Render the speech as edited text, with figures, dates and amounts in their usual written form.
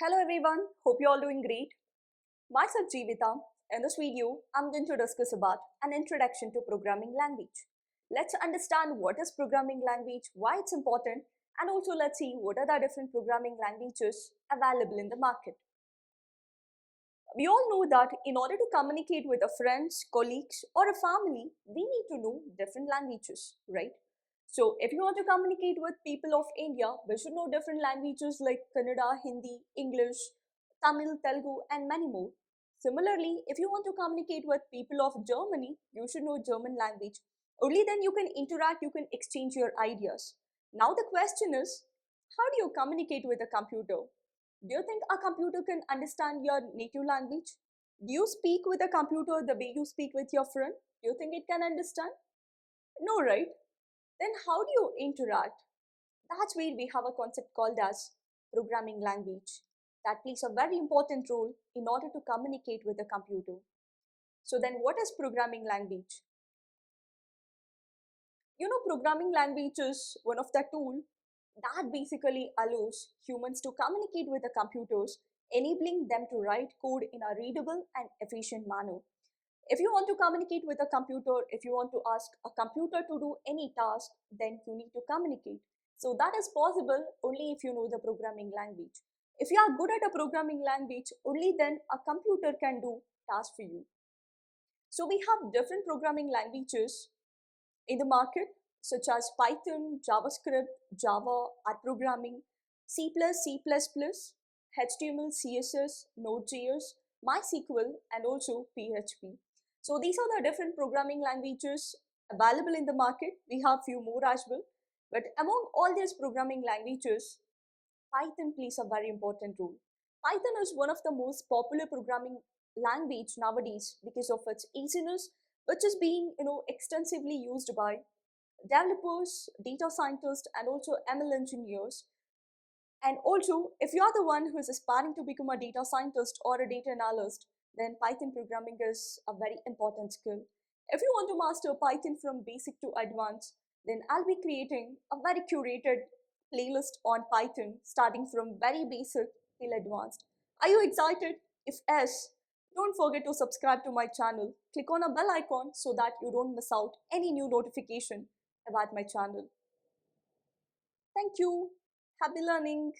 Hello everyone, hope you're all doing great. Myself Jeevita. In this video, I'm going to discuss about an introduction to programming language. Let's understand what is programming language, why it's important, and also let's see what are the different programming languages available in the market. We all know that in order to communicate with our friends, colleagues, or a family, we need to know different languages, right? So if you want to communicate with people of India, we should know different languages like Kannada, Hindi, English, Tamil, Telugu, and many more. Similarly, if you want to communicate with people of Germany, you should know German language. Only then you can interact, you can exchange your ideas. Now the question is, how do you communicate with a computer? Do you think a computer can understand your native language? Do you speak with a computer the way you speak with your friend? Do you think it can understand? No, right? Then how do you interact? That's where we have a concept called as programming language that plays a very important role in order to communicate with a computer. So then what is programming language? Programming language is one of the tool that basically allows humans to communicate with the computers, enabling them to write code in a readable and efficient manner. If you want to communicate with a computer, if you want to ask a computer to do any task, then you need to communicate. So that is possible only if you know the programming language. If you are good at a programming language, only then a computer can do tasks for you. So we have different programming languages in the market, such as Python, JavaScript, Java, R programming, C++, C++, HTML, CSS, Node.js, MySQL, and also PHP. So these are the different programming languages available in the market. We have few more as well. But among all these programming languages, Python plays a very important role. Python is one of the most popular programming language nowadays because of its easiness, which is being extensively used by developers, data scientists, and also ML engineers. And also, if you are the one who is aspiring to become a data scientist or a data analyst, then Python programming is a very important skill. If you want to master Python from basic to advanced, then I'll be creating a very curated playlist on Python starting from very basic till advanced. Are you excited? If yes, don't forget to subscribe to my channel. Click on a bell icon so that you don't miss out any new notification about my channel. Thank you. Happy learning.